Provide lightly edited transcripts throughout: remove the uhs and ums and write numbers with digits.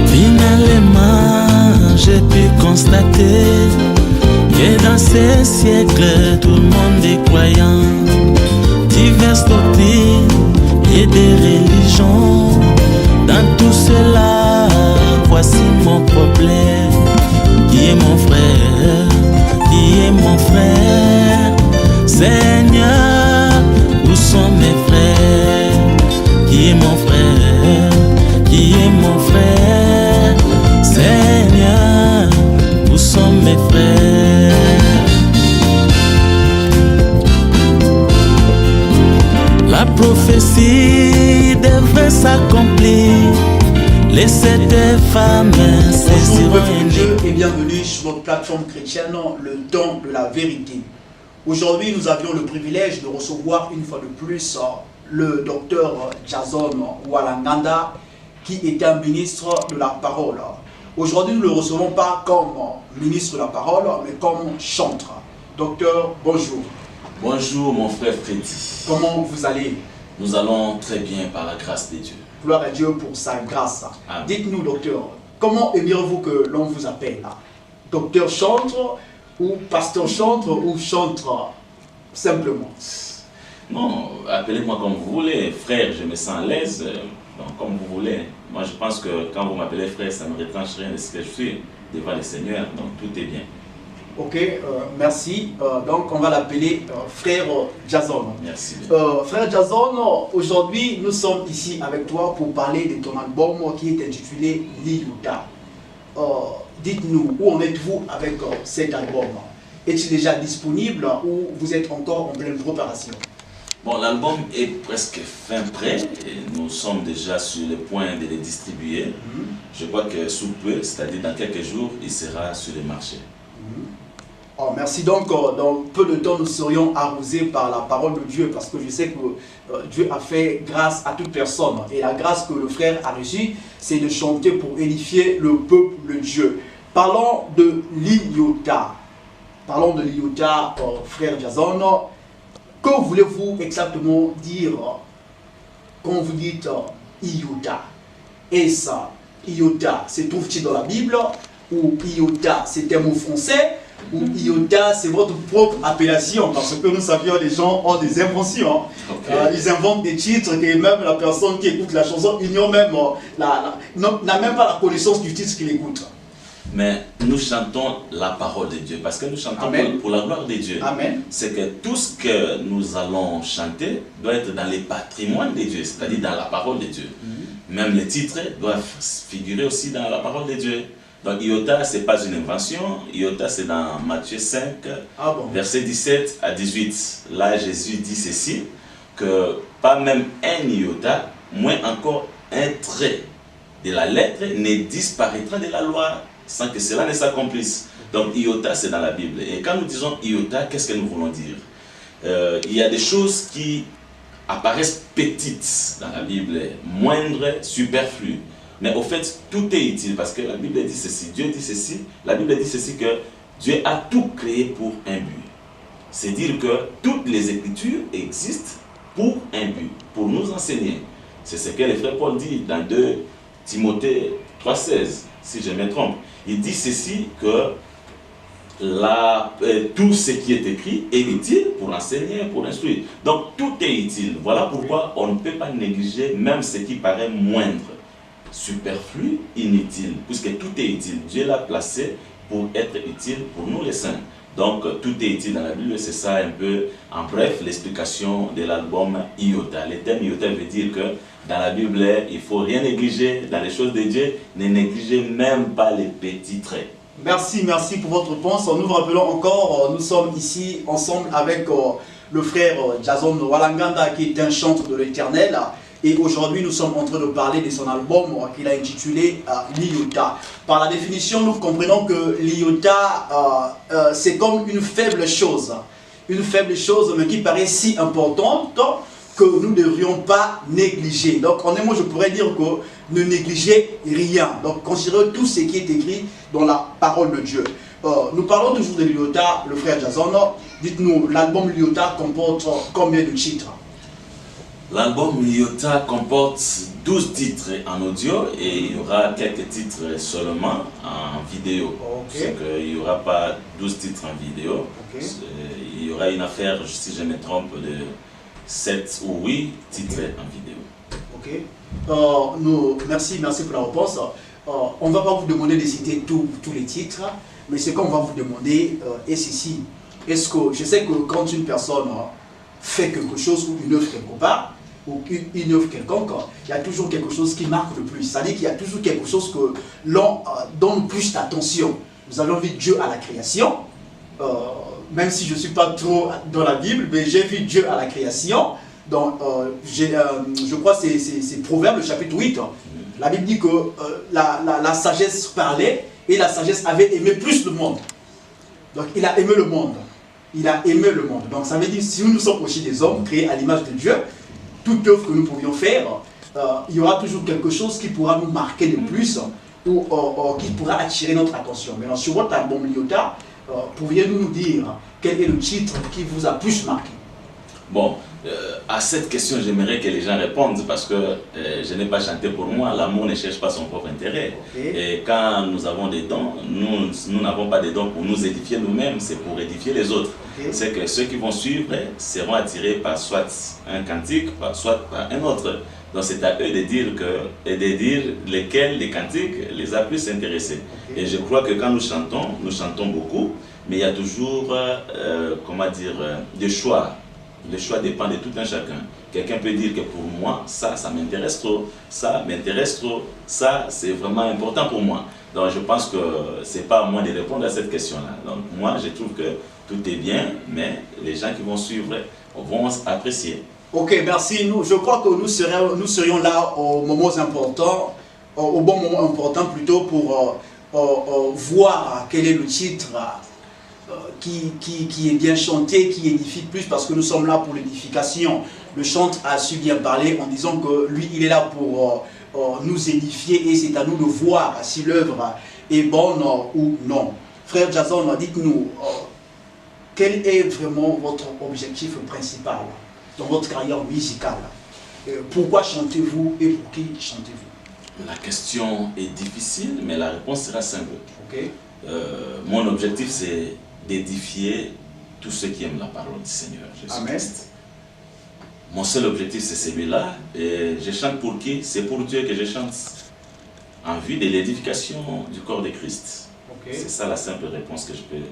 Finalement, j'ai pu constater que dans ces siècles, tout le monde est croyant. Diverses doctrines et des religions. Dans tout cela, voici mon problème. Qui est mon frère? Qui est mon frère? Seigneur, où sont mes frères? Qui est mon frère? Qui est mon frère? Seigneur, où sont mes frères? La prophétie devrait s'accomplir. Les sept femmes saisiront. Bonjour peuple de Dieu et bienvenue sur notre plateforme chrétienne, le don de la vérité. Aujourd'hui, nous avions le privilège de recevoir une fois de plus le docteur Jason Walanganda, qui est un ministre de la parole. Aujourd'hui, nous ne le recevons pas comme ministre de la parole, mais comme chantre. Docteur, bonjour. Bonjour mon frère Freddy. Comment vous allez? Nous allons très bien par la grâce de Dieu. Gloire à Dieu pour sa grâce. Dites-nous, docteur, comment aimeriez-vous que l'on vous appelle? Docteur chantre ou pasteur chantre ou chantre simplement? Non, appelez-moi comme vous voulez. Frère, je me sens à l'aise. Donc, comme vous voulez. Moi, je pense que quand vous m'appelez frère, ça ne me retranche rien de ce que je suis devant le Seigneur. Donc, tout est bien. Ok, merci. Donc, on va l'appeler frère Jason. Merci. Frère Jason, aujourd'hui, nous sommes ici avec toi pour parler de ton album qui est intitulé Liyuta. Dites-nous, où en êtes-vous avec cet album? Est-il déjà disponible ou vous êtes encore en pleine préparation? Bon, l'album est presque fin prêt et nous sommes déjà sur le point de le distribuer. Je crois que sous peu, c'est-à-dire dans quelques jours, il sera sur le marché. Oh, merci. Donc, dans peu de temps, nous serions arrosés par la parole de Dieu, parce que je sais que Dieu a fait grâce à toute personne. Et la grâce que le frère a reçue, c'est de chanter pour édifier le peuple de Dieu. Parlons de Liyuta. Parlons de Liyuta, frère Jason. Que voulez-vous exactement dire quand vous dites Liyuta? Et ça, Liyuta, se trouve-t-il dans la Bible? Ou Liyuta, c'est un mot français? Ou Liyuta, c'est votre propre appellation? Parce que nous savions, les gens ont des inventions. Ils inventent des titres et même la personne qui écoute la chanson ignore même, n'a même pas la connaissance du titre qu'il écoute. Mais nous chantons la parole de Dieu, parce que nous chantons pour la gloire de Dieu. C'est que tout ce que nous allons chanter doit être dans les patrimoines de Dieu, c'est-à-dire dans la parole de Dieu. Même les titres doivent figurer aussi dans la parole de Dieu. Donc Iota, ce n'est pas une invention. Iota, c'est dans Matthieu 5, verset 17 à 18. Là, Jésus dit ceci, que pas même un iota, moins encore un trait de la lettre ne disparaîtra de la loi sans que cela ne s'accomplisse. Donc iota, c'est dans la Bible. Et quand nous disons iota, qu'est-ce que nous voulons dire? Il y a des choses qui apparaissent petites dans la Bible, moindres, superflues. Mais au fait, tout est utile, parce que la Bible dit ceci, Dieu dit ceci, la Bible dit ceci, que Dieu a tout créé pour un but. C'est dire que toutes les Écritures existent pour un but, pour nous enseigner. C'est ce que le frère Paul dit dans 2 Timothée 3,16, si je me trompe. Il dit ceci, que tout ce qui est écrit est utile pour enseigner, pour instruire. Donc tout est utile. Voilà pourquoi on ne peut pas négliger même ce qui paraît moindre, superflu, inutile, puisque tout est utile. Dieu l'a placé pour être utile pour nous les saints. Donc tout est utile dans la Bible, c'est ça un peu, en bref, l'explication de l'album Iota. Le thème Iota veut dire que dans la Bible, il ne faut rien négliger, dans les choses de Dieu, ne négligez même pas les petits traits. Merci, merci pour votre réponse. Nous vous rappelons encore, nous sommes ici ensemble avec le frère Jason Walanganda, qui est un chantre de l'Éternel. Et aujourd'hui, nous sommes en train de parler de son album qu'il a intitulé Liyuta. Par la définition, nous comprenons que Liyuta, c'est comme une faible chose. Une faible chose, mais qui paraît si importante que nous ne devrions pas négliger. Donc, en un mot, je pourrais dire que ne négligez rien. Donc, considérez tout ce qui est écrit dans la parole de Dieu. nous parlons toujours de Lyota, le frère Jason. Dites-nous, l'album Lyota comporte combien de titres? L'album Lyota comporte 12 titres en audio et il y aura quelques titres seulement en vidéo. Okay. Il n'y aura pas 12 titres en vidéo. Okay. Il y aura une affaire, si je me trompe, de 7 ou 8 titres en vidéo. Ok. Merci pour la réponse. On ne va pas vous demander de citer tous les titres, mais ce qu'on va vous demander est ceci. Est-ce que, je sais que quand une personne fait quelque chose ou une œuvre quelque part, ou une œuvre quelconque, il y a toujours quelque chose qui marque le plus. C'est-à-dire qu'il y a toujours quelque chose que l'on donne plus d'attention. Vous avez vu Dieu à la création, même si je ne suis pas trop dans la Bible, mais j'ai vu Dieu à la création. Donc, je crois que c'est Proverbe, le chapitre 8. La Bible dit que la sagesse parlait et la sagesse avait aimé plus le monde. Donc, il a aimé le monde. Il a aimé le monde. Donc, ça veut dire que si nous sommes aussi des hommes créés à l'image de Dieu, toute œuvre que nous pourrions faire, il y aura toujours quelque chose qui pourra nous marquer de plus ou qui pourra attirer notre attention. Maintenant, sur votre album Lyota, pourriez-vous nous dire quel est le titre qui vous a plus marqué? Bon, à cette question, j'aimerais que les gens répondent parce que je n'ai pas chanté pour moi. L'amour ne cherche pas son propre intérêt. Okay. Et quand nous avons des dons, nous n'avons pas des dons pour nous édifier nous-mêmes, c'est pour édifier les autres. Okay. C'est que ceux qui vont suivre seront attirés par soit un cantique, soit par un autre. Donc c'est à eux de dire lesquels des cantiques les a plus intéressés. Okay. Et je crois que quand nous chantons beaucoup, mais il y a toujours, comment dire, des choix. Le choix dépend de tout un chacun. Quelqu'un peut dire que pour moi, ça m'intéresse trop, ça m'intéresse trop, ça c'est vraiment important pour moi. Donc je pense que ce n'est pas à moi de répondre à cette question-là. Donc moi je trouve que tout est bien, mais les gens qui vont suivre vont apprécier. Ok, merci. Je crois que nous serions là au moment important, au bon moment important plutôt pour voir quel est le titre qui est bien chanté, qui édifie plus, parce que nous sommes là pour l'édification. Le chante a su bien parler en disant que lui, il est là pour nous édifier et c'est à nous de voir si l'œuvre est bonne ou non. Frère Jason, dites-nous, quel est vraiment votre objectif principal dans votre carrière musicale? Pourquoi chantez-vous et pour qui chantez-vous? La question est difficile, mais la réponse sera simple. Okay. Mon objectif, c'est d'édifier tous ceux qui aiment la parole du Seigneur Jésus-Christ. Mon seul objectif, c'est celui-là. Et je chante pour qui? C'est pour Dieu que je chante, en vue de l'édification du corps de Christ. Okay. C'est ça la simple réponse que je peux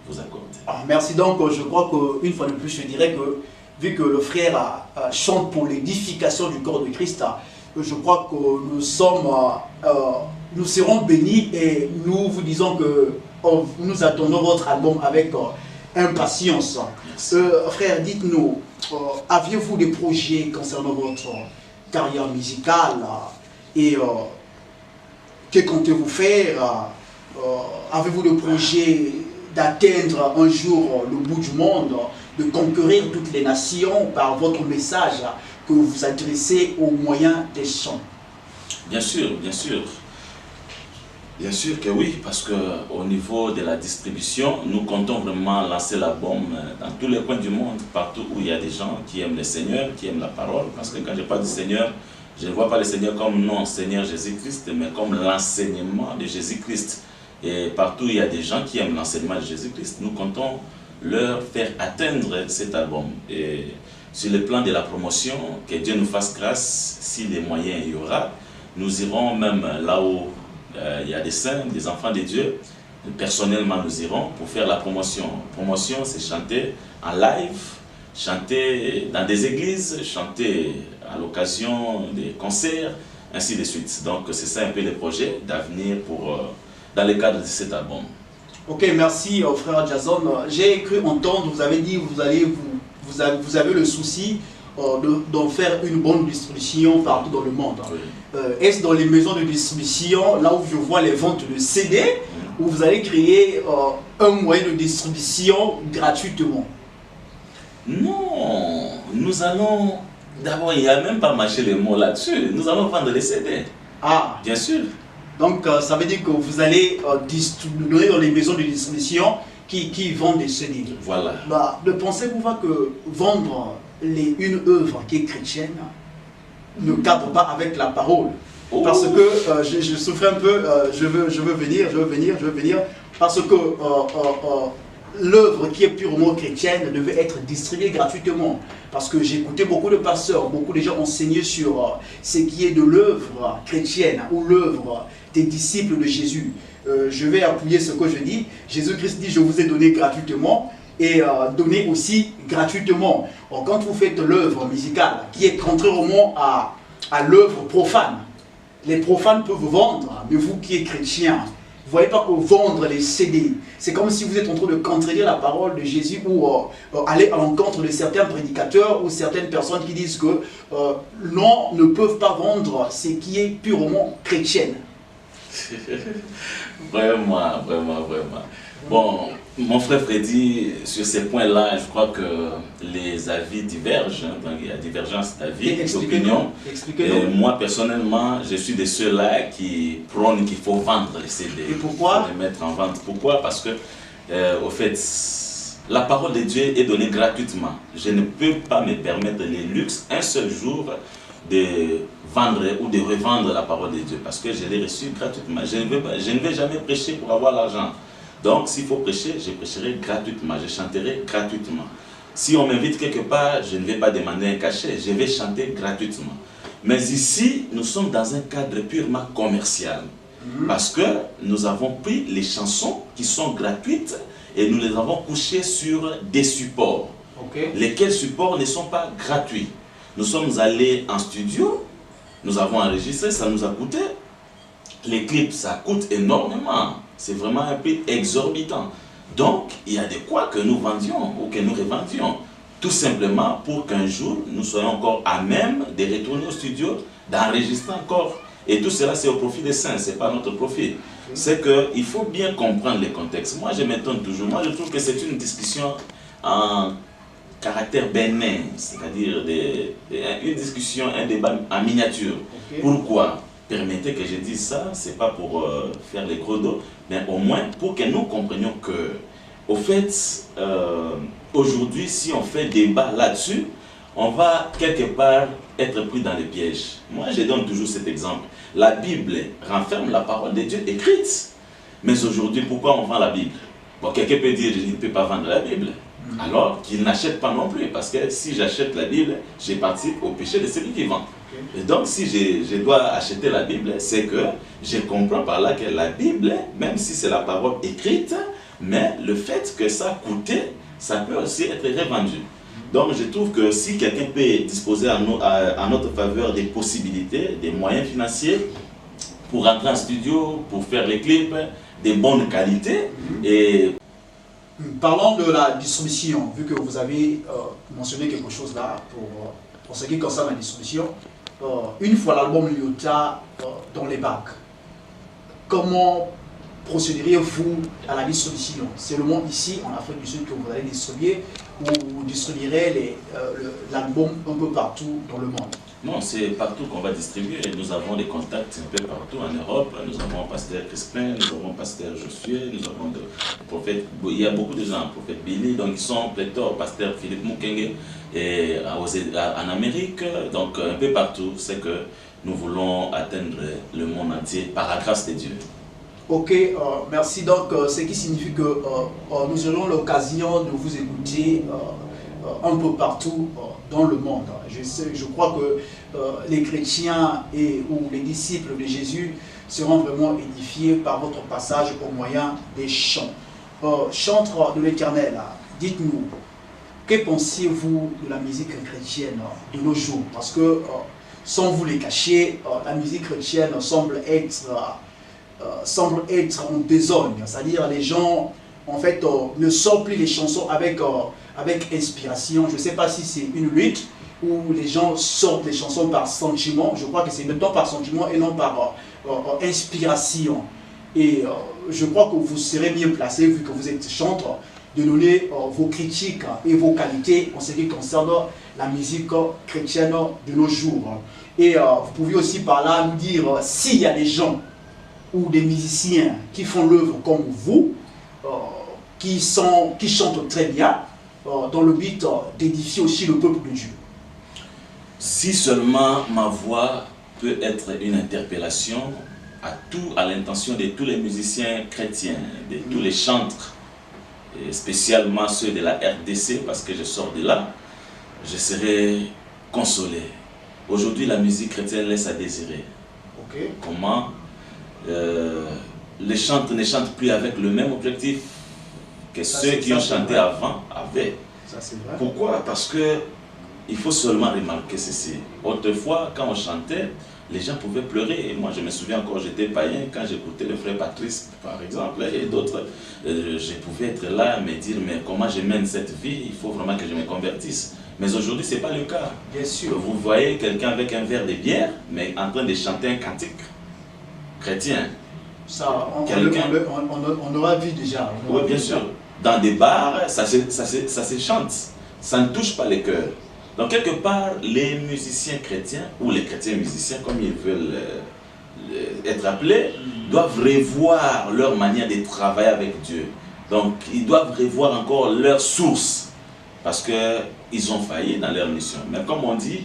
vous accorder. Merci. Donc, je crois qu'une fois de plus, je dirais que, vu que le frère chante pour l'édification du corps de Christ, je crois que nous serons bénis et nous vous disons que nous attendons votre album avec impatience. Frère, dites-nous, aviez-vous des projets concernant votre carrière musicale et que comptez-vous faire? Avez-vous le projet d'atteindre un jour le bout du monde, de conquérir toutes les nations par votre message que vous adressez au moyen des chants? Bien sûr, bien sûr. Bien sûr que oui, parce qu'au niveau de la distribution, nous comptons vraiment lancer l'album dans tous les coins du monde, partout où il y a des gens qui aiment le Seigneur, qui aiment la parole. Parce que quand je parle du Seigneur, je ne vois pas le Seigneur comme non Seigneur Jésus-Christ, mais comme l'enseignement de Jésus-Christ. Et partout où il y a des gens qui aiment l'enseignement de Jésus-Christ, nous comptons leur faire atteindre cet album. Et sur le plan de la promotion, que Dieu nous fasse grâce, si les moyens il y aura, nous irons même là où il y a des saints, des enfants de Dieu. Personnellement, nous irons pour faire la promotion. Promotion, c'est chanter en live, chanter dans des églises, chanter à l'occasion des concerts, ainsi de suite. Donc, c'est ça un peu le projet d'avenir dans le cadre de cet album. Ok, merci frère Jason. J'ai cru entendre, vous avez dit vous avez le souci d'en faire une bonne distribution partout dans le monde. Oui. Est-ce dans les maisons de distribution, là où je vois les ventes de CD, où vous allez créer un moyen de distribution gratuitement? Non, nous allons, d'abord il n'y a même pas marché les mots là-dessus, nous allons vendre les CD. Ah, bien sûr. Donc ça veut dire que vous allez donner dans les maisons de distribution qui vendent des CD. Voilà. Bah, ne pensez-vous pas que vendre une œuvre qui est chrétienne ne cadre pas avec la parole? Parce que je souffre un peu, je veux venir, parce que l'œuvre qui est purement chrétienne devait être distribuée gratuitement. Parce que j'ai écouté beaucoup de pasteurs, beaucoup de gens enseigner sur ce qui est de l'œuvre chrétienne ou l'œuvre des disciples de Jésus. Je vais appuyer ce que je dis. Jésus-Christ dit, je vous ai donné gratuitement et donné aussi gratuitement. Alors, quand vous faites l'œuvre musicale qui est contrairement à l'œuvre profane, les profanes peuvent vendre, mais vous qui êtes chrétien, vous ne voyez pas que vendre les CD, c'est comme si vous êtes en train de contredire la parole de Jésus ou aller à l'encontre de certains prédicateurs ou certaines personnes qui disent que non, ne peuvent pas vendre ce qui est purement chrétien. Vraiment. Bon, mon frère Freddy, sur ces points-là, je crois que les avis divergent. Donc il y a divergence d'avis, d'opinion. Moi, personnellement, je suis de ceux-là qui prônent qu'il faut vendre les CD. Et pourquoi? Il faut les mettre en vente. Pourquoi? Parce que, au fait, la parole de Dieu est donnée gratuitement. Je ne peux pas me permettre les luxes un seul jour de vendre ou de revendre la parole de Dieu parce que je l'ai reçue gratuitement. Je ne vais jamais prêcher pour avoir l'argent. Donc, s'il faut prêcher, je prêcherai gratuitement, je chanterai gratuitement. Si on m'invite quelque part, je ne vais pas demander un cachet, je vais chanter gratuitement. Mais ici, nous sommes dans un cadre purement commercial. Parce que nous avons pris les chansons qui sont gratuites et nous les avons couchées sur des supports. Lesquels supports ne sont pas gratuits. Nous sommes allés en studio, nous avons enregistré, ça nous a coûté. Les clips, ça coûte énormément. C'est vraiment un prix exorbitant. Donc, il y a de quoi que nous vendions ou que nous revendions. Tout simplement pour qu'un jour, nous soyons encore à même de retourner au studio, d'enregistrer encore. Et tout cela, c'est au profit des saints, ce n'est pas notre profit. C'est qu'il faut bien comprendre les contextes. Moi, je m'étonne toujours. Moi, je trouve que c'est une discussion en caractère bénin, c'est-à-dire une discussion, un débat en miniature. Pourquoi? Permettez que je dise ça, ce n'est pas pour faire les gros dos, mais au moins pour que nous comprenions que, au fait, aujourd'hui, si on fait débat là-dessus, on va quelque part être pris dans les pièges. Moi, je donne toujours cet exemple. La Bible renferme la parole de Dieu écrite. Mais aujourd'hui, pourquoi on vend la Bible? Bon, quelqu'un peut dire, je ne peux pas vendre la Bible. Alors qu'il n'achète pas non plus, parce que si j'achète la Bible, je participe au péché de celui qui vend. Et donc si je dois acheter la Bible, c'est que je comprends par là que la Bible, même si c'est la parole écrite, mais le fait que ça a coûté, ça peut aussi être revendu. Donc je trouve que si quelqu'un peut disposer à notre faveur des possibilités, des moyens financiers, pour rentrer en studio, pour faire les clips, de bonne qualité, et parlons de la distribution, vu que vous avez mentionné quelque chose là pour ce qui concerne la distribution. Une fois l'album Lyota dans les bacs, comment procéderiez-vous à la distribution? C'est seulement ici, en Afrique du Sud, que vous allez distribuer, ou vous distribuerez l'album un peu partout dans le monde? Non, c'est partout qu'on va distribuer. Nous avons des contacts un peu partout en Europe. Nous avons Pasteur Crispin, nous avons Pasteur Josué, nous avons le prophète. Il y a beaucoup de gens, prophète Billy, donc ils sont pléthores, Pasteur Philippe Mukenge, et en Amérique, donc un peu partout. C'est que nous voulons atteindre le monde entier par la grâce de Dieu. Ok, merci. Donc, ce qui signifie que nous aurons l'occasion de vous écouter un peu partout dans le monde. Je crois que les chrétiens ou les disciples de Jésus seront vraiment édifiés par votre passage au moyen des chants. Chantres de l'Éternel, dites-nous, que pensez-vous de la musique chrétienne de nos jours? Parce que, sans vous les cacher, la musique chrétienne semble être en besogne. C'est-à-dire les gens, en fait, ne sortent plus les chansons avec inspiration. Je ne sais pas si c'est une lutte où les gens sortent les chansons par sentiment. Je crois que c'est le temps par sentiment et non par inspiration. Et je crois que vous serez mieux placé, vu que vous êtes chanteur, de donner vos critiques et vos qualités en ce qui concerne la musique chrétienne de nos jours. Et vous pouvez aussi par là nous dire s'il y a des gens ou des musiciens qui font l'œuvre comme vous, qui chantent très bien, dans le but d'édifier aussi le peuple de Dieu? Si seulement ma voix peut être une interpellation à l'intention de tous les musiciens chrétiens, de tous les chantres, et spécialement ceux de la RDC, parce que je sors de là, je serai consolé. Aujourd'hui, la musique chrétienne laisse à désirer. Okay. Comment les chantres ne chantent plus avec le même objectif que ceux qui ont chanté avant avaient. Ça, c'est vrai. Pourquoi? Parce que il faut seulement remarquer ceci. Autrefois, quand on chantait, les gens pouvaient pleurer. Et moi, je me souviens encore, j'étais païen, quand j'écoutais le frère Patrice, par exemple, et d'autres, je pouvais être là et me dire, mais comment je mène cette vie? Il faut vraiment que je me convertisse. Mais aujourd'hui, ce n'est pas le cas. Bien sûr. Vous voyez quelqu'un avec un verre de bière, mais en train de chanter un cantique chrétien. Ça, on aura vu déjà. Oui, bien sûr. Dans des bars, ça se chante. Ça ne touche pas les cœurs. Donc, quelque part, les musiciens chrétiens, ou les chrétiens musiciens, comme ils veulent être appelés, doivent revoir leur manière de travailler avec Dieu. Donc, ils doivent revoir encore leur source, parce qu'ils ont failli dans leur mission. Mais comme on dit,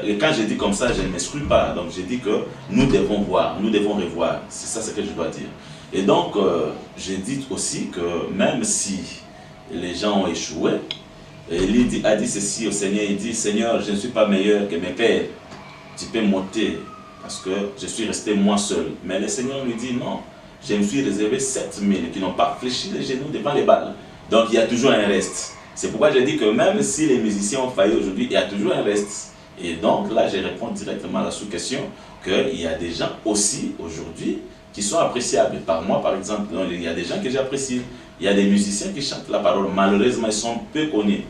et quand je dis comme ça, je ne m'exclus pas. Donc, je dis que nous devons voir, nous devons revoir. C'est ça ce que je dois dire. Et donc, je dis aussi que même si les gens ont échoué, Élie a dit ceci au Seigneur, il dit, Seigneur, je ne suis pas meilleur que mes pères, tu peux m'ôter, parce que je suis resté moi seul. Mais le Seigneur lui dit, non, je me suis réservé 7000 qui n'ont pas fléchi les genoux devant les balles. Donc il y a toujours un reste. C'est pourquoi je dis que même si les musiciens ont failli aujourd'hui, il y a toujours un reste. Et donc là, je réponds directement à la sous-question, qu'il y a des gens aussi aujourd'hui qui sont appréciables. Par moi, par exemple, il y a des gens que j'apprécie. Il y a des musiciens qui chantent la parole. Malheureusement, ils sont peu connus.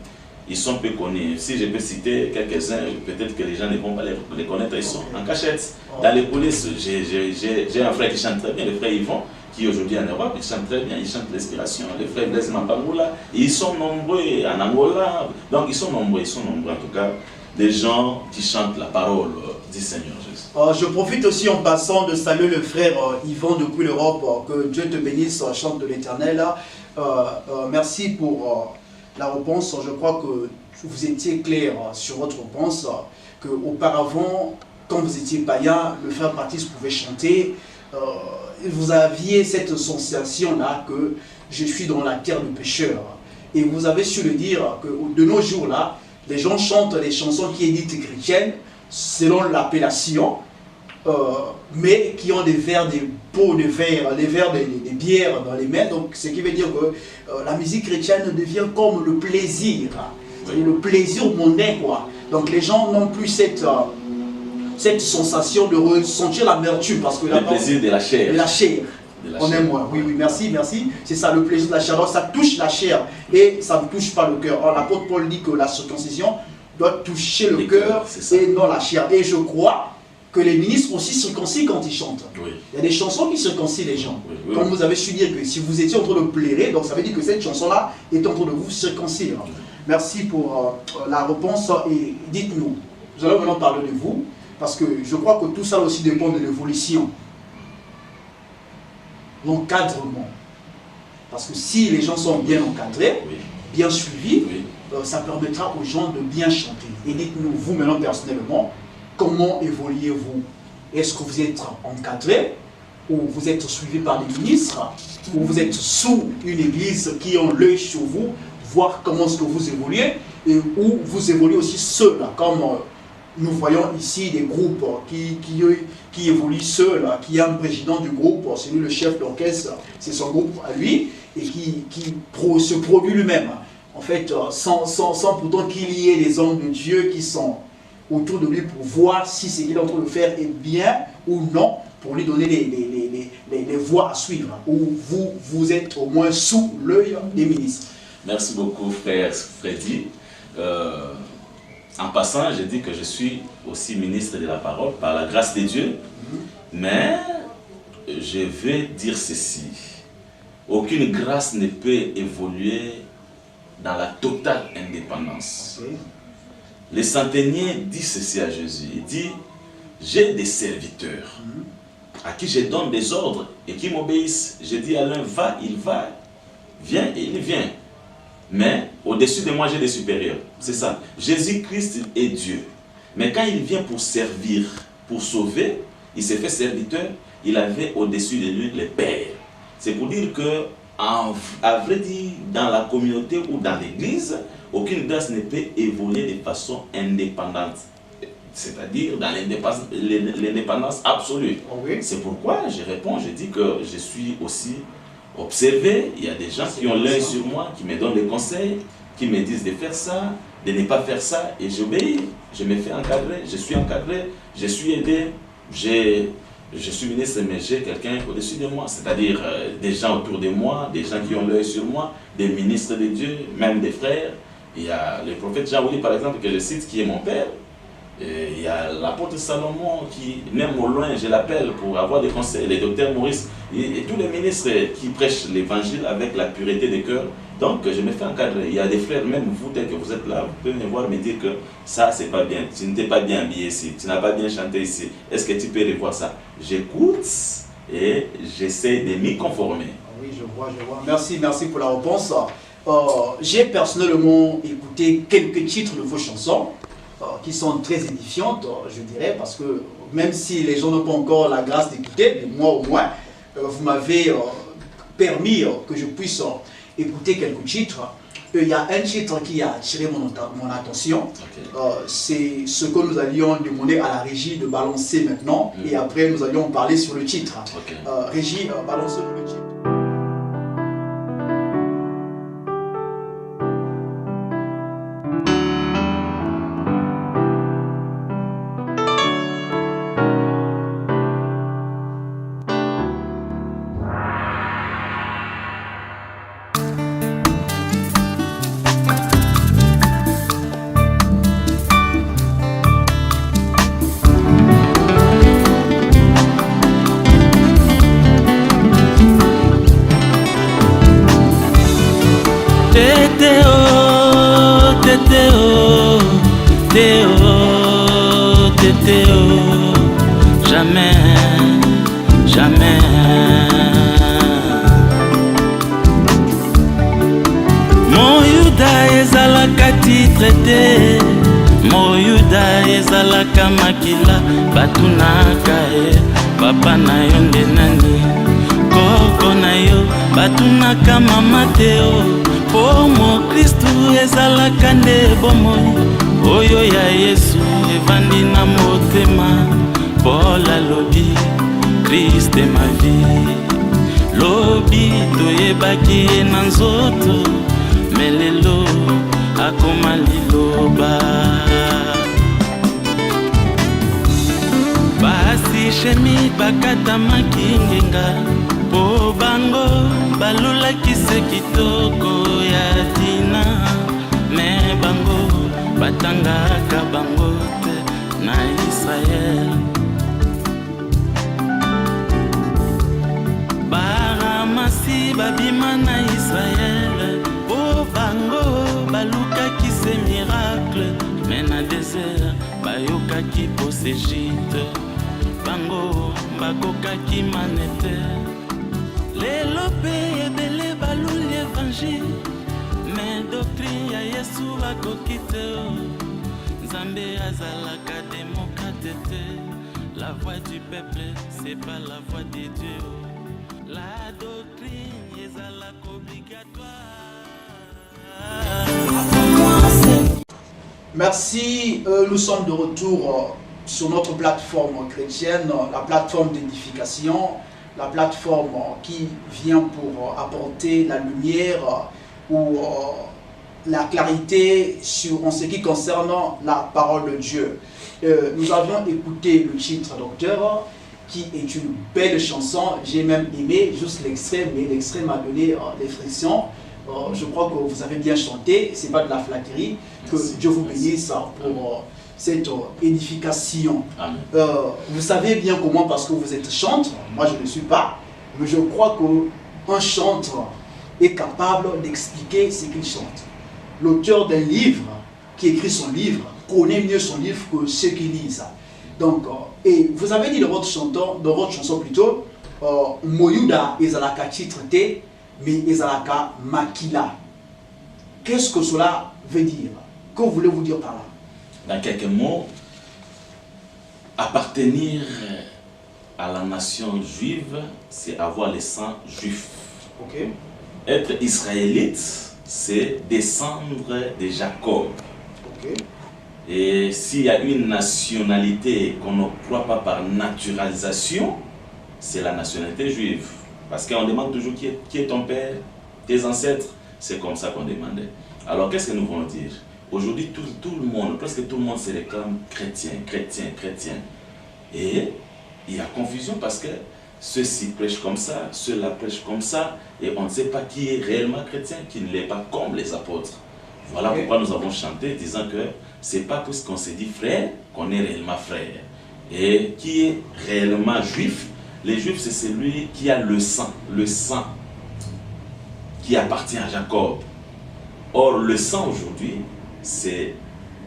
Ils sont peu connus. Si je peux citer quelques-uns, peut-être que les gens ne vont pas les connaître. Ils sont en cachette. Dans les coulisses, j'ai un frère qui chante très bien, le frère Yvon, qui aujourd'hui en Europe, il chante très bien, il chante l'inspiration. Le frère Blaise Mampangula, ils sont nombreux en Angola. Donc ils sont nombreux en tout cas, des gens qui chantent la parole du Seigneur Jésus. Je profite aussi en passant de saluer le frère Yvon depuis l'Europe. Que Dieu te bénisse, chante de l'Éternel. Merci pour la réponse. Je crois que vous étiez clair sur votre réponse, qu'auparavant, quand vous étiez païen, le frère Patrice pouvait chanter. Vous aviez cette sensation-là que je suis dans la terre de pécheurs. Et vous avez su le dire que de nos jours-là, les gens chantent les chansons qui sont dites chrétiennes selon l'appellation, mais qui ont des verres, des pots de verre, des verres, des bières dans les mains. Donc, ce qui veut dire que la musique chrétienne devient comme le plaisir, le plaisir mondain, quoi. Donc, les gens n'ont plus cette sensation de ressentir l'amertume, parce que le plaisir de la chair. De la chair. On aime moins. Oui, oui, merci, merci. C'est ça, le plaisir de la chair. Alors, ça touche la chair et ça ne touche pas le cœur. Alors, l'apôtre Paul dit que la circoncision doit toucher le cœur et non la chair. Et je crois que les ministres aussi circoncis quand ils chantent. Oui. Il y a des chansons qui circoncient les gens. Oui, oui. Comme vous avez su dire que si vous étiez en train de plairer, donc ça veut dire que cette chanson-là est en train de vous circoncire. Oui. Merci pour la réponse et dites-nous, nous allons maintenant parler de vous, parce que je crois que tout ça aussi dépend de l'évolution. L'encadrement. Parce que si les gens sont bien encadrés, oui, bien suivis, oui, ça permettra aux gens de bien chanter. Et dites-nous, vous maintenant personnellement, comment évoluez-vous? Est-ce que vous êtes encadré, ou vous êtes suivi par des ministres, ou vous êtes sous une église qui ont l'œil sur vous, voir comment est-ce que vous évoluez, et où vous évoluez aussi seul, comme nous voyons ici des groupes qui évoluent seuls, qui a un président du groupe, c'est lui le chef d'orchestre, c'est son groupe à lui, et qui se produit lui-même. En fait, sans pourtant qu'il y ait des hommes de Dieu qui sont autour de lui pour voir si ce qu'il est en train de faire est bien ou non, pour lui donner les voies à suivre, ou vous êtes au moins sous l'œil des ministres. Merci beaucoup, frère Freddy. En passant, je dis que je suis aussi ministre de la parole par la grâce de Dieu, mais je vais dire ceci. Aucune grâce ne peut évoluer dans la totale indépendance. Okay. Le centenier dit ceci à Jésus. Il dit, j'ai des serviteurs. à qui je donne des ordres et qui m'obéissent. Je dis à l'un, va, il va. Viens, et il vient. Mais au-dessus de moi, j'ai des supérieurs. C'est ça. Jésus-Christ est Dieu. Mais quand il vient pour servir, pour sauver, il s'est fait serviteur, il avait au-dessus de lui le Père. C'est pour dire que, à vrai dire, dans la communauté ou dans l'église, aucune grâce ne peut évoluer de façon indépendante. C'est-à-dire dans l'indépendance absolue. Oui. C'est pourquoi je réponds, je dis que je suis aussi observé. Il y a des gens qui ont l'œil sur moi, qui me donnent des conseils, qui me disent de faire ça, de ne pas faire ça, et j'obéis. Je me fais encadrer, je suis aidé, je suis ministre, mais j'ai quelqu'un au-dessus de moi, c'est-à-dire des gens autour de moi, des gens qui ont l'œil sur moi, des ministres de Dieu, même des frères. Il y a le prophète Jean-Ouli, par exemple, que je cite, qui est mon père. Et il y a l'apôtre Salomon qui, même au loin, je l'appelle pour avoir des conseils, le docteur Maurice, et tous les ministres qui prêchent l'évangile avec la pureté des cœurs. Donc, je me fais encadrer. Il y a des frères, même vous, tel que vous êtes là, vous pouvez me voir me dire que ça, c'est pas bien. Tu ne t'es pas bien habillé ici, tu n'as pas bien chanté ici. Est-ce que tu peux revoir ça? J'écoute et j'essaie de m'y conformer. Oui, je vois. Merci pour la réponse. J'ai personnellement écouté quelques titres de vos chansons qui sont très édifiantes, je dirais, parce que même si les gens n'ont pas encore la grâce d'écouter, mais moi au moins, vous m'avez permis que je puisse écouter quelques titres. Il y a un titre qui a attiré mon attention. C'est ce que nous allions demander à la régie de balancer maintenant. Et après, nous allions parler sur le titre. Régie, balancez le titre. La voix du peuple, c'est pas la voix des dieux. La doctrine est à la obligatoire. Merci, nous sommes de retour sur notre plateforme chrétienne, la plateforme d'édification, la plateforme qui vient pour apporter la lumière ou la clarité en ce qui concerne la parole de Dieu. Nous avions écouté le titre Docteur, qui est une belle chanson. J'ai même aimé juste l'extrait, mais l'extrait m'a donné des frictions. Je crois que vous avez bien chanté, c'est pas de la flatterie. Que Dieu vous bénisse pour cette édification. Vous savez bien comment, parce que vous êtes chantre, moi je ne le suis pas, mais je crois qu'un chantre est capable d'expliquer ce qu'il chante. L'auteur d'un livre, qui écrit son livre, connaît mieux son livre que ceux qui lisent. Donc, et vous avez dit dans votre chanson plutôt, Moyuda ezalaka titre T, mais ezalaka makila. Qu'est-ce que cela veut dire? Que voulez-vous dire par là? Dans quelques mots, appartenir à la nation juive, c'est avoir le sang juif. Okay. Être israélite, c'est descendre de Jacob. Okay. Et s'il y a une nationalité qu'on ne croit pas par naturalisation, c'est la nationalité juive. Parce qu'on demande toujours qui est ton père, tes ancêtres. C'est comme ça qu'on demandait. Alors qu'est-ce que nous voulons dire? Aujourd'hui, tout le monde, presque tout le monde se réclame chrétien. Et il y a confusion parce que ceux-ci prêchent comme ça, ceux-là prêchent comme ça, et on ne sait pas qui est réellement chrétien, qui ne l'est pas comme les apôtres. Voilà pourquoi nous avons chanté disant que ce n'est pas puisqu'on se dit frère qu'on est réellement frère. Et qui est réellement juif? Les juifs, c'est celui qui a le sang qui appartient à Jacob. Or, le sang aujourd'hui, c'est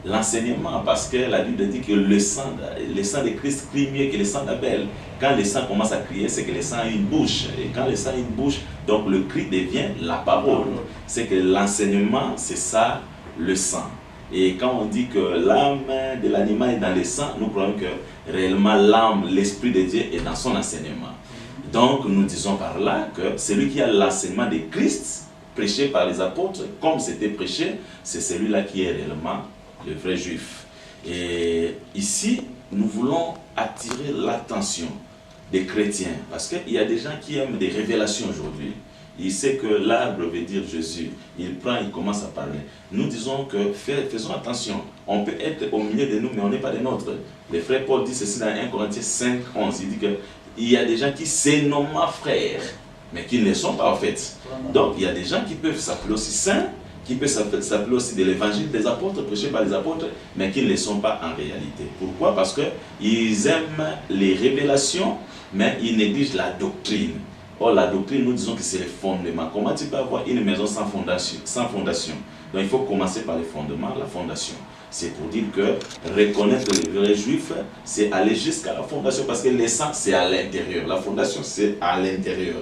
l'enseignement, parce que la Bible dit que le sang de Christ crie mieux que le sang d'Abel. Quand le sang commence à crier, c'est que le sang a une bouche. Et quand le sang a une bouche, donc le cri devient la parole. C'est que l'enseignement, c'est ça, le sang. Et quand on dit que l'âme de l'animal est dans le sang, nous croyons que réellement l'âme, l'esprit de Dieu est dans son enseignement. Donc nous disons par là que celui qui a l'enseignement de Christ, prêché par les apôtres, comme c'était prêché, c'est celui-là qui est réellement le vrai juif. Et ici, nous voulons attirer l'attention des chrétiens, parce qu'il y a des gens qui aiment des révélations aujourd'hui. Il sait que l'arbre veut dire Jésus. Il prend, il commence à parler. Nous disons que faisons attention. On peut être au milieu de nous, mais on n'est pas des nôtres. Le frère Paul dit ceci dans 1 Corinthiens 5, 11. Il dit qu'il y a des gens qui se nomment frères, mais qui ne le sont pas en fait. Donc il y a des gens qui peuvent s'appeler aussi saints, qui peuvent s'appeler aussi de l'évangile des apôtres, prêchés par les apôtres, mais qui ne le sont pas en réalité. Pourquoi? Parce qu'ils aiment les révélations, mais ils négligent la doctrine. Or, la doctrine, nous disons que c'est le fondement. Comment tu peux avoir une maison sans fondation? Donc, il faut commencer par les fondements, la fondation. C'est pour dire que reconnaître les vrais juifs, c'est aller jusqu'à la fondation, parce que le sang, c'est à l'intérieur. La fondation, c'est à l'intérieur.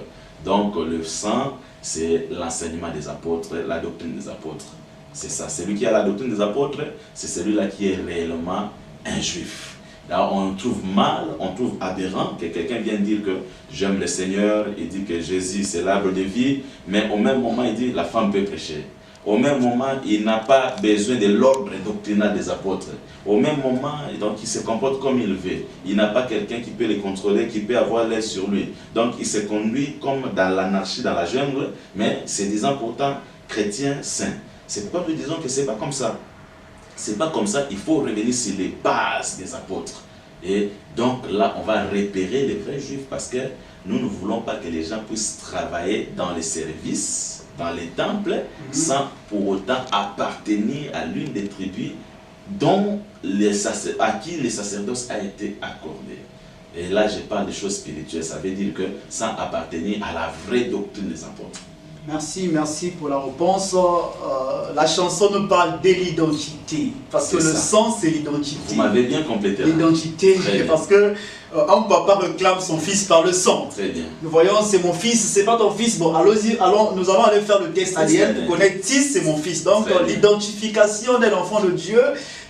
Donc, le sang, c'est l'enseignement des apôtres, la doctrine des apôtres. C'est ça. Celui qui a la doctrine des apôtres, c'est celui-là qui est réellement un juif. Là, on trouve mal, on trouve aberrant que quelqu'un vienne dire que j'aime le Seigneur, il dit que Jésus c'est l'arbre de vie, mais au même moment il dit la femme peut prêcher. Au même moment, il n'a pas besoin de l'ordre doctrinal des apôtres. Au même moment, donc, il se comporte comme il veut. Il n'a pas quelqu'un qui peut le contrôler, qui peut avoir l'air sur lui. Donc il se conduit comme dans l'anarchie, dans la jungle, mais se disant pourtant chrétien saint. C'est pourquoi nous disons que ce n'est pas comme ça. C'est pas comme ça, il faut revenir sur les bases des apôtres. Et donc là, on va repérer les vrais juifs parce que nous ne voulons pas que les gens puissent travailler dans les services, dans les temples, sans pour autant appartenir à l'une des tribus dont à qui le sacerdoce a été accordé. Et là, je parle de choses spirituelles, ça veut dire que sans appartenir à la vraie doctrine des apôtres. Merci pour la réponse. La chanson nous parle de l'identité. Parce que le sang, c'est l'identité. Vous m'avez bien complété. L'identité, parce que un papa réclame son fils par le sang. Très bien. Nous voyons, c'est mon fils, c'est pas ton fils. Bon, allons-y, nous allons aller faire le test ADN pour connaître si c'est mon fils. Donc, l'identification d'un enfant de Dieu,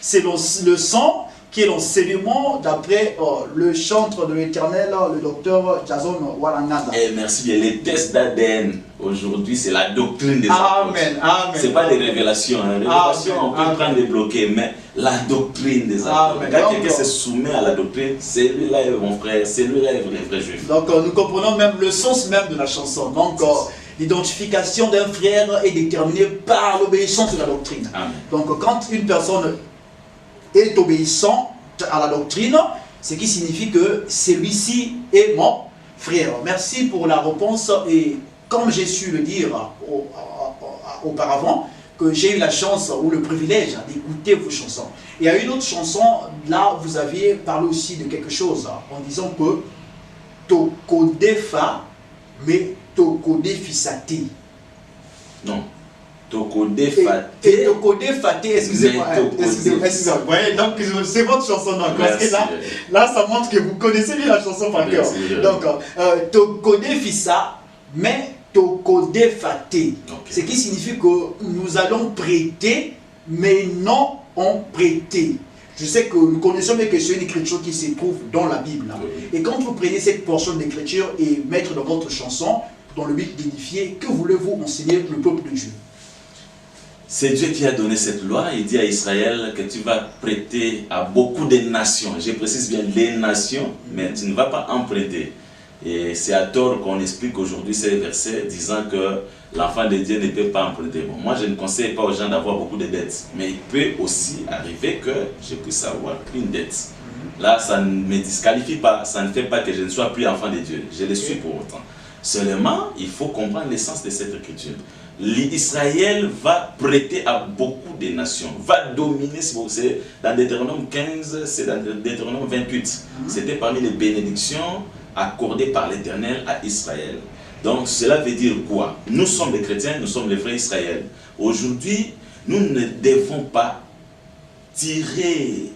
c'est le sang, qui est l'enseignement d'après le chantre de l'Éternel, le docteur Jason Walanganda. Et merci bien. Les tests d'ADN, aujourd'hui, c'est la doctrine des apôtres. Amen. Ce n'est pas des révélations. Hein. Les révélations, on peut prendre des bloqués, mais la doctrine des apôtres. Quand quelqu'un se soumet à la doctrine, celui-là est mon frère, celui-là est le vrai juif. Donc, nous comprenons même le sens même de la chanson. Donc, l'identification d'un frère est déterminée par l'obéissance de la doctrine. Amen. Donc, quand une personne est obéissant à la doctrine, ce qui signifie que celui-ci est mon frère. Merci pour la réponse. Et comme j'ai su le dire auparavant, que j'ai eu la chance ou le privilège d'écouter vos chansons. Et à une autre chanson, là, vous aviez parlé aussi de quelque chose en disant que Tokodefa, mais Tokodefisati. Non. Tokodé Faté. Et Tokodé Faté, excusez-moi. Excusez-moi. Vous voyez, donc c'est votre chanson. Donc, parce que là, ça montre que vous connaissez bien la chanson par cœur. Donc, Tokodé Fissa, mais Tokodé Faté. Ce qui signifie que nous allons prêter, mais non on prêter. Je sais que nous connaissons bien que c'est une écriture qui se trouve dans la Bible. Et quand vous prenez cette portion d'écriture et mettre dans votre chanson, dans le but d'édifier, que voulez-vous enseigner le peuple de Dieu? C'est Dieu qui a donné cette loi. Il dit à Israël que tu vas prêter à beaucoup de nations. Je précise bien les nations, mais tu ne vas pas emprunter. Et c'est à tort qu'on explique aujourd'hui ces versets disant que l'enfant de Dieu ne peut pas emprunter. Bon, moi, je ne conseille pas aux gens d'avoir beaucoup de dettes. Mais il peut aussi arriver que je puisse avoir une dette. Là, ça ne me disqualifie pas. Ça ne fait pas que je ne sois plus enfant de Dieu. Je le suis pour autant. Seulement, il faut comprendre l'essence de cette écriture. L'Israël va prêter à beaucoup de nations, va dominer. C'est dans Deutéronome 15, c'est dans Deutéronome 28. C'était parmi les bénédictions accordées par l'Éternel à Israël. Donc cela veut dire quoi? Nous sommes les chrétiens, nous sommes les vrais Israël. Aujourd'hui, nous ne devons pas tirer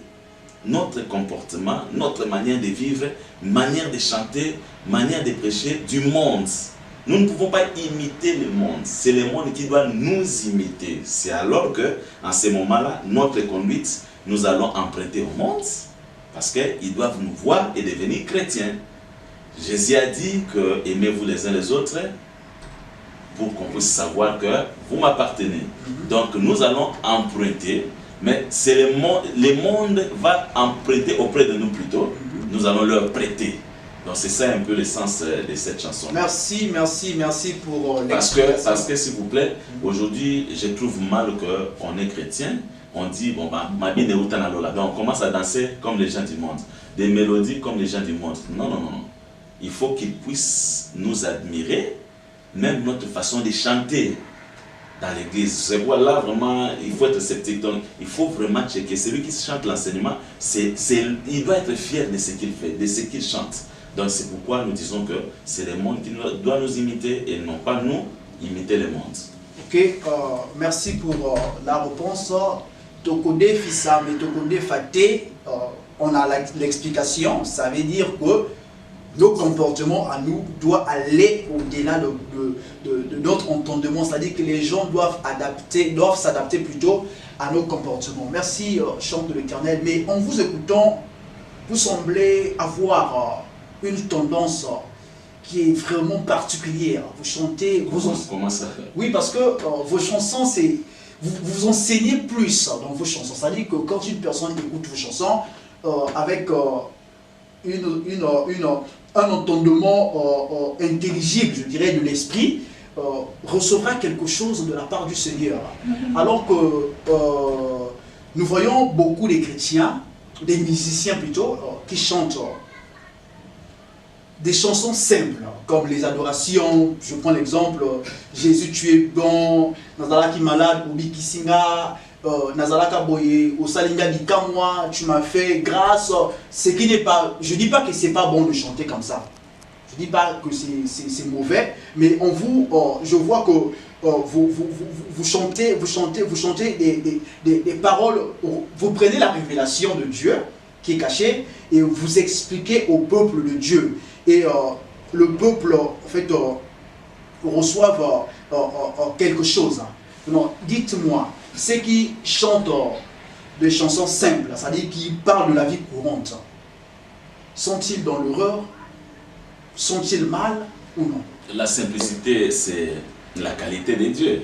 notre comportement, notre manière de vivre, manière de chanter, manière de prêcher du monde. Nous ne pouvons pas imiter le monde. C'est le monde qui doit nous imiter. C'est alors que, en ce moment-là, notre conduite, nous allons emprunter au monde parce qu'ils doivent nous voir et devenir chrétiens. Jésus a dit que aimez-vous les uns les autres pour qu'on puisse savoir que vous m'appartenez. Donc nous allons emprunter, mais c'est le monde va emprunter auprès de nous plutôt. Nous allons leur prêter. Donc c'est ça un peu le sens de cette chanson. Merci, merci, merci pour l'explication. Parce que s'il vous plaît, aujourd'hui je trouve mal qu'on est chrétien. On dit, bon, ma vie n'est où t'en as là. Donc on commence à danser comme les gens du monde. Des mélodies comme les gens du monde. Non, non, non, non. Il faut qu'ils puissent nous admirer, même notre façon de chanter dans l'église. C'est pourquoi là, vraiment, il faut être sceptique. Donc, il faut vraiment checker. Celui qui chante l'enseignement, il doit être fier de ce qu'il fait, de ce qu'il chante. Donc, c'est pourquoi nous disons que c'est le monde qui doit nous imiter et non pas nous imiter le monde. Ok, merci pour la réponse. Tokodé Fissa, mais Tokodé Faté, on a l'explication. Ça veut dire que nos comportements à nous doivent aller au-delà de notre entendement. C'est-à-dire que les gens doivent s'adapter plutôt à nos comportements. Merci, chant de l'Éternel. Mais en vous écoutant, vous semblez avoir une tendance qui est vraiment particulière. Vous chantez... Comment ça? Oui, parce que vos chansons, c'est... Vous enseignez plus dans vos chansons. C'est-à-dire que quand une personne écoute vos chansons avec un entendement intelligible, je dirais, de l'esprit, recevra quelque chose de la part du Seigneur. Alors que nous voyons beaucoup de chrétiens, des musiciens plutôt, qui chantent des chansons simples, comme les adorations. Je prends l'exemple, Jésus tu es bon, Nazala qui malade, Obi Kisinga, Nazala Kaboye, Osalinga Dikamwa, tu m'as fait grâce. Ce qui n'est pas, je ne dis pas que c'est pas bon de chanter comme ça. Je ne dis pas que c'est mauvais, mais en vous, je vois que vous chantez des paroles, vous prenez la révélation de Dieu qui est cachée et vous expliquez au peuple de Dieu. Et le peuple, en fait, reçoit quelque chose. Dites-moi, ceux qui chantent des chansons simples, c'est-à-dire qui parlent de la vie courante, sont-ils dans l'erreur? Sont-ils mal ou non? La simplicité, c'est la qualité de Dieu.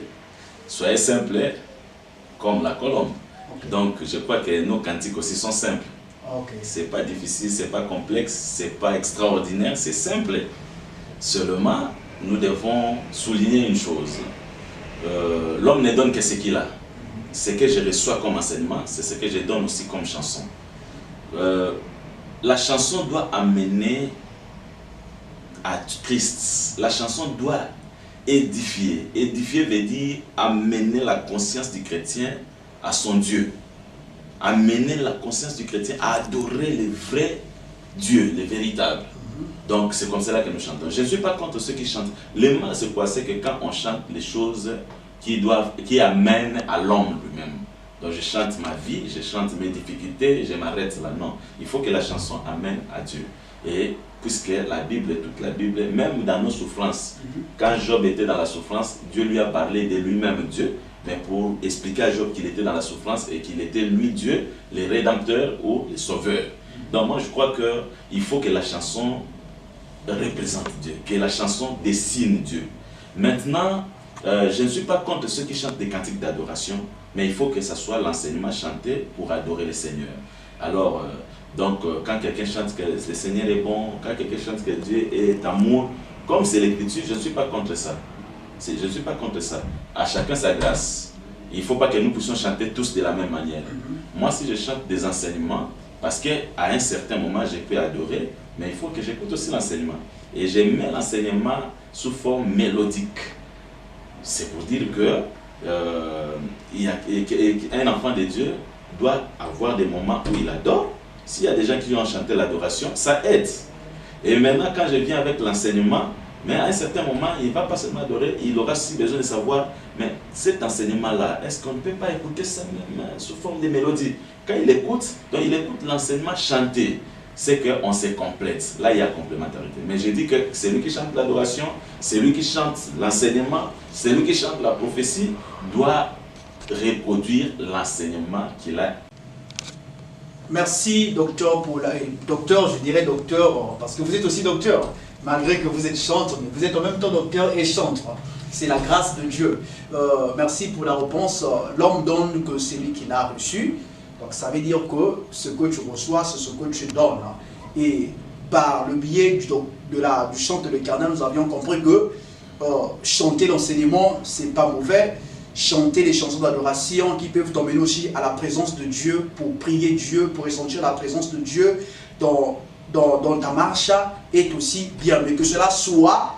Soyez simple comme la colombe. Okay. Donc, je crois que nos cantiques aussi sont simples. Okay. C'est pas difficile, c'est pas complexe, c'est pas extraordinaire, c'est simple. Seulement, nous devons souligner une chose. L'homme ne donne que ce qu'il a. Ce que je reçois comme enseignement, c'est ce que je donne aussi comme chanson. La chanson doit amener à Christ. La chanson doit édifier. Édifier veut dire amener la conscience du chrétien à son Dieu. Amener la conscience du chrétien à adorer le vrai Dieu, le véritable. Donc c'est comme cela que nous chantons. Je ne suis pas contre ceux qui chantent. Le mal, c'est quoi? C'est que quand on chante les choses qui amènent à l'homme lui-même. Donc je chante ma vie, je chante mes difficultés, je m'arrête là. Non, il faut que la chanson amène à Dieu. Et puisque la Bible, toute la Bible, même dans nos souffrances, quand Job était dans la souffrance, Dieu lui a parlé de lui-même Dieu, mais pour expliquer à Job qu'il était dans la souffrance et qu'il était lui Dieu, le rédempteur ou le sauveur. Donc moi je crois qu'il faut que la chanson représente Dieu, que la chanson dessine Dieu. Maintenant, je ne suis pas contre ceux qui chantent des cantiques d'adoration, mais il faut que ce soit l'enseignement chanté pour adorer le Seigneur. Alors, quand quelqu'un chante que le Seigneur est bon, quand quelqu'un chante que Dieu est amour, comme c'est l'Écriture, je ne suis pas contre ça. Je ne suis pas contre ça. À chacun sa grâce. Il ne faut pas que nous puissions chanter tous de la même manière. Moi, si je chante des enseignements, parce qu'à un certain moment, je peux adorer, mais il faut que j'écoute aussi l'enseignement. Et je mets l'enseignement sous forme mélodique. C'est pour dire que un enfant de Dieu doit avoir des moments où il adore. S'il y a des gens qui ont chanté l'adoration, ça aide. Et maintenant, quand je viens avec l'enseignement, mais à un certain moment, il ne va pas seulement adorer, il aura aussi besoin de savoir, mais cet enseignement-là, est-ce qu'on ne peut pas écouter ça même sous forme de mélodie? Quand il écoute, donc il écoute l'enseignement chanté, c'est qu'on se complète. Là, il y a complémentarité. Mais je dis que celui qui chante l'adoration, celui qui chante l'enseignement, celui qui chante la prophétie, doit reproduire l'enseignement qu'il a. Merci, docteur, pour la... Docteur, je dirais docteur, parce que vous êtes aussi docteur, malgré que vous êtes chantre, mais vous êtes en même temps docteur et chantre. C'est la grâce de Dieu. Merci pour la réponse. L'homme donne que celui qu'il a reçu. Donc ça veut dire que ce que tu reçois, c'est ce que tu donnes. Et par le biais du chant de l'Éternel, nous avions compris que chanter l'enseignement, c'est pas mauvais. Chanter les chansons d'adoration qui peuvent t'emmener aussi à la présence de Dieu, pour prier Dieu, pour ressentir la présence de Dieu dans ta marche, est aussi bien. Mais que cela soit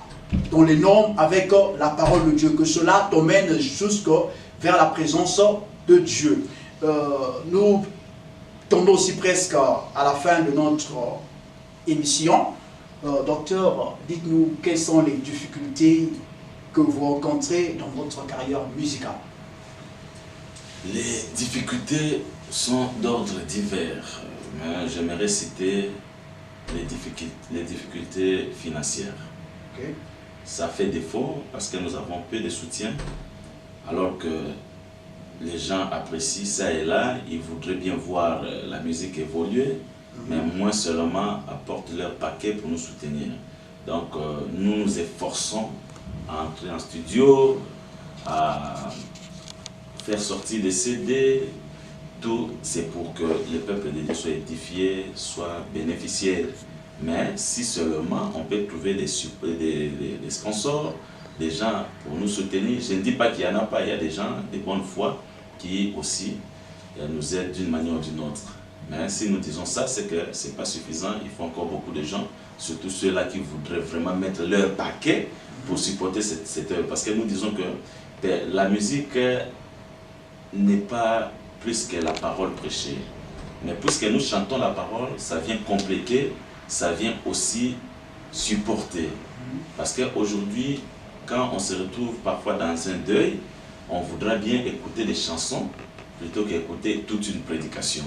dans les normes avec la parole de Dieu, que cela t'emmène jusque vers la présence de Dieu. Nous tendons aussi presque à la fin de notre émission. Docteur, dites-nous quelles sont les difficultés que vous rencontrez dans votre carrière musicale. Les difficultés sont d'ordre divers, mais j'aimerais citer les difficultés financières. Okay. Ça fait défaut parce que nous avons peu de soutien, alors que les gens apprécient ça et là, ils voudraient bien voir la musique évoluer, mais moins seulement apportent leur paquet pour nous soutenir. Donc nous nous efforçons à entrer en studio, à faire sortir des CD, tout c'est pour que le peuple de Dieu soit édifié, soit bénéficiaire. Mais si seulement on peut trouver des sponsors, des gens pour nous soutenir, je ne dis pas qu'il n'y en a pas, il y a des gens de bonne foi qui aussi nous aident d'une manière ou d'une autre. Mais si nous disons ça, c'est que ce n'est pas suffisant, il faut encore beaucoup de gens, surtout ceux-là qui voudraient vraiment mettre leur paquet pour supporter cette œuvre. Parce que nous disons que la musique n'est pas plus que la parole prêchée. Mais puisque nous chantons la parole, ça vient compléter, ça vient aussi supporter. Parce qu'aujourd'hui, quand on se retrouve parfois dans un deuil, on voudra bien écouter des chansons plutôt qu'écouter toute une prédication.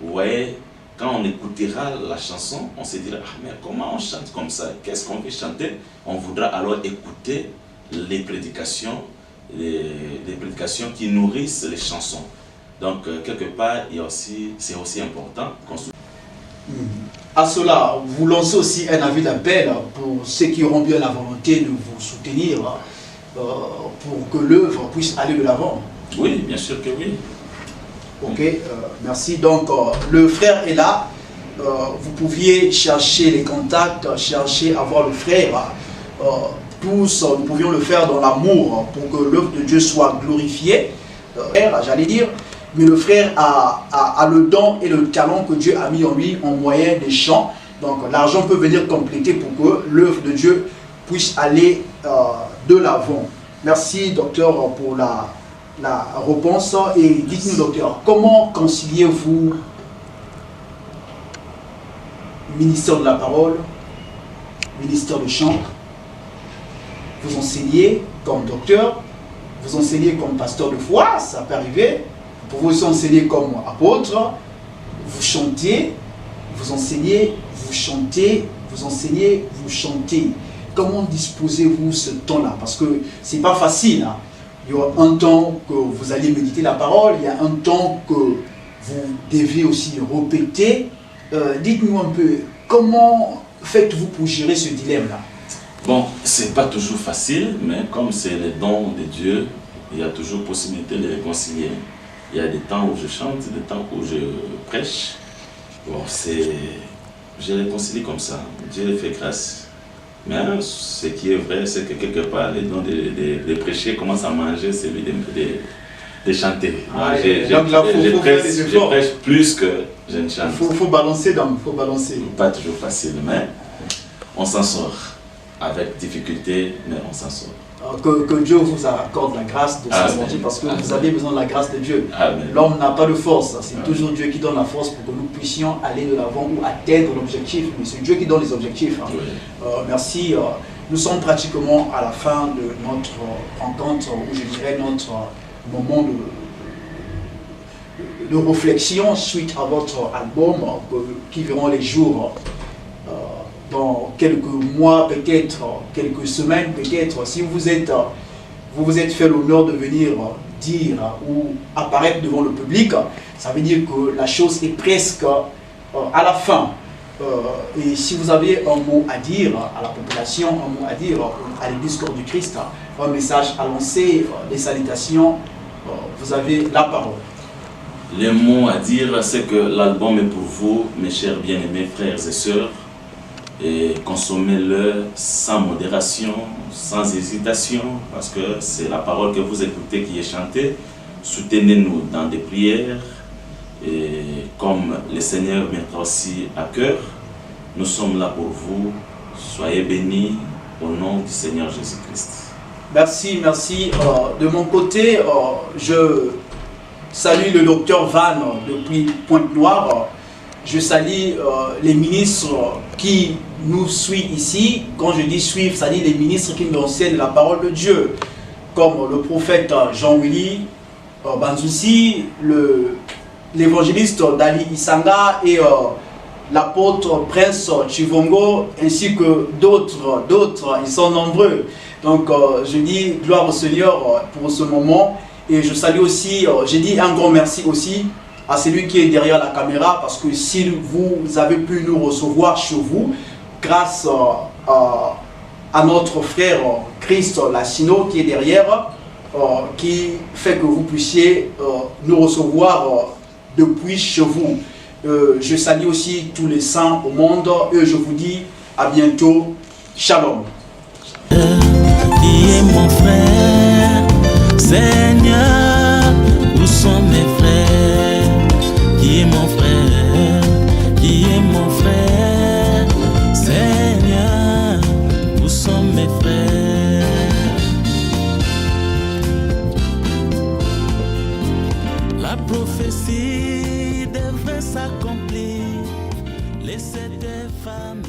Vous voyez, quand on écoutera la chanson, on se dira, ah mais comment on chante comme ça? Qu'est-ce qu'on peut chanter? On voudra alors écouter les prédications qui nourrissent les chansons. Donc, quelque part, c'est aussi important qu'on se... À cela, vous lancez aussi un avis d'appel pour ceux qui auront bien la volonté de vous soutenir pour que l'œuvre puisse aller de l'avant. Oui, bien sûr que oui. Ok, merci. Donc, le frère est là. Vous pouviez chercher les contacts, chercher à voir le frère. Tous, nous pouvions le faire dans l'amour pour que l'œuvre de Dieu soit glorifiée. J'allais dire, mais le frère a le don et le talent que Dieu a mis en lui en moyen des chants. Donc, l'argent peut venir compléter pour que l'œuvre de Dieu puisse aller de l'avant. Merci, docteur, pour la réponse. Et dites-nous, docteur, comment conciliez-vous ministère de la parole, ministère de chant? Vous enseignez comme docteur, vous enseignez comme pasteur de foi, ça peut arriver. Vous pouvez aussi enseigner comme apôtre. Vous chantez, vous enseignez, vous chantez, vous enseignez, vous chantez. Comment disposez-vous ce temps-là? Parce que ce n'est pas facile. Hein. Il y a un temps que vous allez méditer la parole, il y a un temps que vous devez aussi répéter. Dites-nous un peu, comment faites-vous pour gérer ce dilemme-là? Bon, c'est pas toujours facile, mais comme c'est le don de Dieu, il y a toujours possibilité de réconcilier. Il y a des temps où je chante, des temps où je prêche. Bon, je réconcilie comme ça. Dieu le fait grâce. Mais ce qui est vrai, c'est que quelque part, le don de prêcher commence à manger celui de chanter. Je prêche plus que je ne chante. Il faut balancer, donc. Faut balancer. Pas toujours facile, mais on s'en sort. Avec difficulté, mais on s'en sort. Que Dieu vous accorde la grâce de se sentir, parce que vous avez besoin de la grâce de Dieu. L'homme n'a pas de force, c'est toujours Dieu qui donne la force pour que nous puissions aller de l'avant ou atteindre l'objectif. Mais c'est Dieu qui donne les objectifs. Hein. Oui. Merci. Nous sommes pratiquement à la fin de notre rencontre, ou je dirais notre moment de réflexion suite à votre album qui verront les jours dans quelques mois, peut-être quelques semaines, peut-être. Si vous vous êtes fait l'honneur de venir dire ou apparaître devant le public, ça veut dire que la chose est presque à la fin. Et si vous avez un mot à dire à la population, un mot à dire à l'Église Corps du Christ, un message à lancer, des salutations, vous avez la parole. Le mot à dire, c'est que l'album est pour vous, mes chers bien-aimés frères et sœurs, et consommez-le sans modération, sans hésitation, parce que c'est la parole que vous écoutez qui est chantée. Soutenez-nous dans des prières, et comme le Seigneur mettra aussi à cœur, nous sommes là pour vous. Soyez bénis au nom du Seigneur Jésus-Christ. Merci, merci. De mon côté, je salue le docteur Van depuis Pointe-Noire. Je salue les ministres qui nous suivent ici. Quand je dis suivre, ça dit les ministres qui nous enseignent la parole de Dieu, comme le prophète Jean-Willy Banzoussi, l'évangéliste Dali Isanga et l'apôtre Prince Chivongo, ainsi que d'autres, ils sont nombreux. Donc je dis gloire au Seigneur pour ce moment. Et je salue aussi, je dis un grand merci aussi à celui qui est derrière la caméra, parce que si vous avez pu nous recevoir chez vous, grâce à notre frère Christ Lassino qui est derrière, qui fait que vous puissiez nous recevoir depuis chez vous. Je salue aussi tous les saints au monde et je vous dis à bientôt. Shalom. Qui est mon frère, Seigneur, où sont mes frères? Qui est mon frère? Qui est mon frère? Seigneur, où sont mes frères? La prophétie devrait s'accomplir. Laissez des femmes